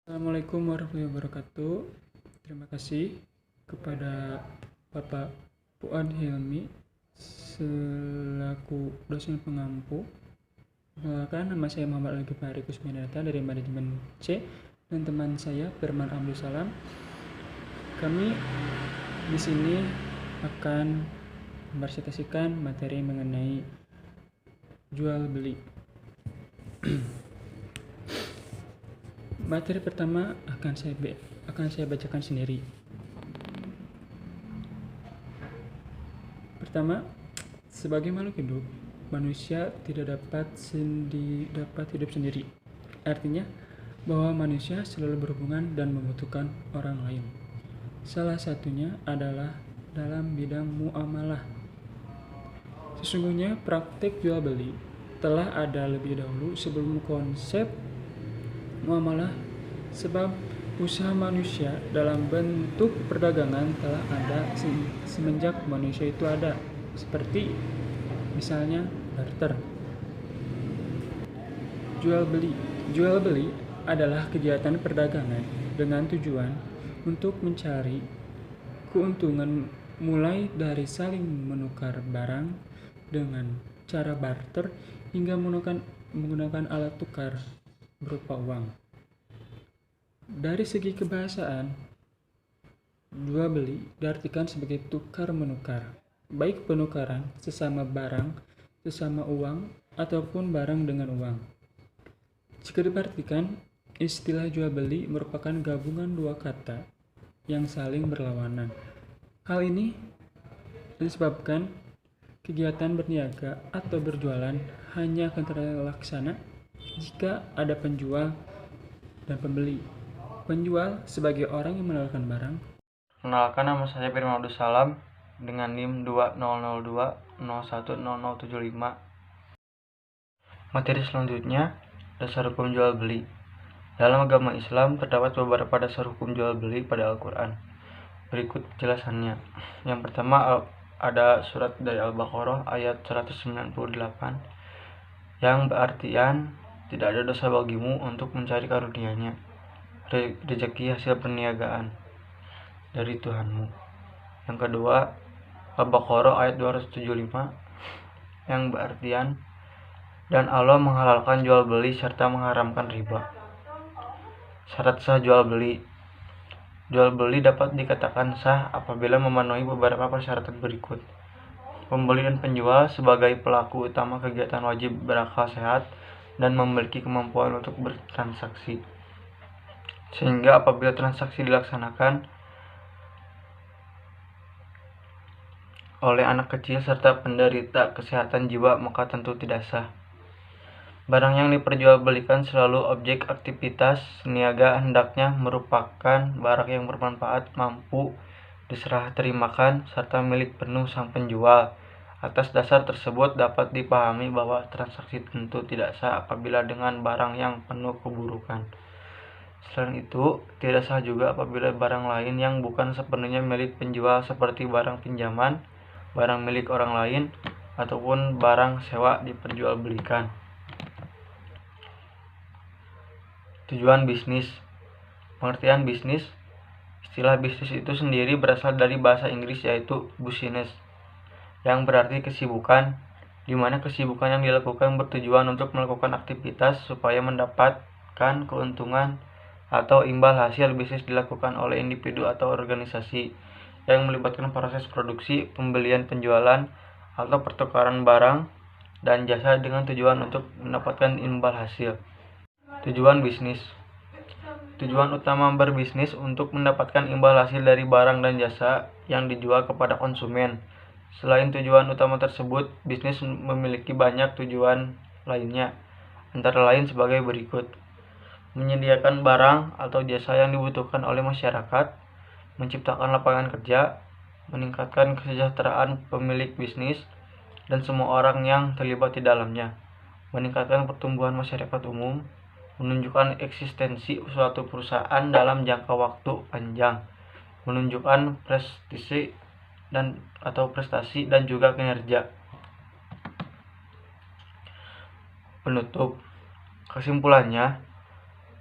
Assalamualaikum warahmatullahi wabarakatuh. Terima kasih kepada Bapak Fuad Hilmi selaku dosen pengampu. Perkenalkan, nama saya Muhammad Al-Ghifari Kusminata dari Manajemen C dan teman saya Firman Abdul Salam. Kami di sini akan mempresentasikan materi mengenai jual beli. Materi pertama akan saya bacakan sendiri. Pertama, sebagai makhluk hidup, manusia tidak dapat hidup sendiri. Artinya bahwa manusia selalu berhubungan dan membutuhkan orang lain. Salah satunya adalah dalam bidang muamalah. Sesungguhnya praktik jual beli telah ada lebih dahulu sebelum konsep muamalah, sebab usaha manusia dalam bentuk perdagangan telah ada semenjak manusia itu ada, seperti misalnya barter. Jual beli adalah kegiatan perdagangan dengan tujuan untuk mencari keuntungan, mulai dari saling menukar barang dengan cara barter hingga menggunakan alat tukar berupa uang. Dari segi kebahasaan, jual beli diartikan sebagai tukar menukar, baik penukaran sesama barang, sesama uang, ataupun barang dengan uang. Jika diartikan, istilah jual beli merupakan gabungan dua kata yang saling berlawanan. Hal ini disebabkan kegiatan berniaga atau berjualan hanya akan terlaksana jika ada penjual dan pembeli. Penjual sebagai orang yang menawarkan barang. Kenalkan, nama saya Firman Abdul Salam dengan NIM 2002010075. Materi selanjutnya, dasar hukum jual beli. Dalam agama Islam terdapat beberapa dasar hukum jual beli pada Al-Quran. Berikut penjelasannya. Yang pertama, ada surat dari Al-Baqarah ayat 198 yang berartian tidak ada dosa bagimu untuk mencari karunia-Nya, rezeki hasil perniagaan dari Tuhanmu. Yang kedua, Al-Baqarah ayat 275 yang berartian dan Allah menghalalkan jual beli serta mengharamkan riba. Syarat sah jual beli. Jual beli dapat dikatakan sah apabila memenuhi beberapa persyaratan berikut. Pembeli dan penjual sebagai pelaku utama kegiatan wajib berakal sehat dan memiliki kemampuan untuk bertransaksi, sehingga apabila transaksi dilaksanakan oleh anak kecil serta penderita kesehatan jiwa, maka tentu tidak sah. Barang yang diperjualbelikan selalu objek aktivitas niaga hendaknya merupakan barang yang bermanfaat, mampu diserah terimakan, serta milik penuh sang penjual. Atas dasar tersebut dapat dipahami bahwa transaksi tentu tidak sah apabila dengan barang yang penuh keburukan. Selain itu, tidak sah juga apabila barang lain yang bukan sepenuhnya milik penjual seperti barang pinjaman, barang milik orang lain, ataupun barang sewa diperjualbelikan. Tujuan bisnis. Pengertian bisnis. Istilah bisnis itu sendiri berasal dari bahasa Inggris yaitu business, yang berarti kesibukan, di mana kesibukan yang dilakukan bertujuan untuk melakukan aktivitas supaya mendapatkan keuntungan atau imbal hasil. Bisnis dilakukan oleh individu atau organisasi yang melibatkan proses produksi, pembelian, penjualan, atau pertukaran barang dan jasa dengan tujuan untuk mendapatkan imbal hasil. Tujuan bisnis. Tujuan utama berbisnis untuk mendapatkan imbal hasil dari barang dan jasa yang dijual kepada konsumen. Selain tujuan utama tersebut, bisnis memiliki banyak tujuan lainnya, antara lain sebagai berikut: menyediakan barang atau jasa yang dibutuhkan oleh masyarakat, menciptakan lapangan kerja, meningkatkan kesejahteraan pemilik bisnis dan semua orang yang terlibat di dalamnya, meningkatkan pertumbuhan masyarakat umum, menunjukkan eksistensi suatu perusahaan dalam jangka waktu panjang, menunjukkan prestasi dan juga kinerja. Penutup. Kesimpulannya,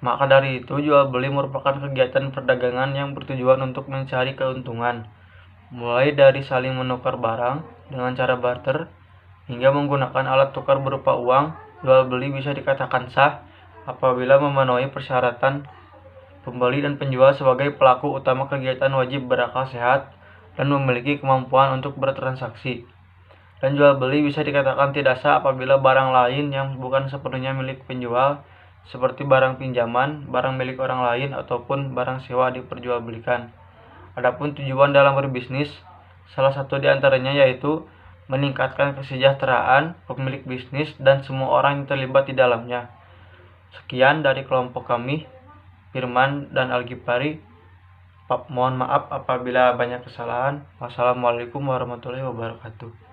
Maka dari itu, jual beli merupakan kegiatan perdagangan yang bertujuan untuk mencari keuntungan, mulai dari saling menukar barang dengan cara barter hingga menggunakan alat tukar berupa uang. Jual beli bisa dikatakan sah apabila memenuhi persyaratan pembeli dan penjual sebagai pelaku utama kegiatan wajib berakal sehat dan memiliki kemampuan untuk bertransaksi. Dan jual beli bisa dikatakan tidak sah apabila barang lain yang bukan sepenuhnya milik penjual, seperti barang pinjaman, barang milik orang lain, ataupun barang sewa diperjualbelikan. Adapun tujuan dalam berbisnis, salah satu di antaranya yaitu meningkatkan kesejahteraan pemilik bisnis dan semua orang yang terlibat di dalamnya. Sekian dari kelompok kami, Firman dan Algifari. Mohon maaf apabila banyak kesalahan. Wassalamualaikum warahmatullahi wabarakatuh.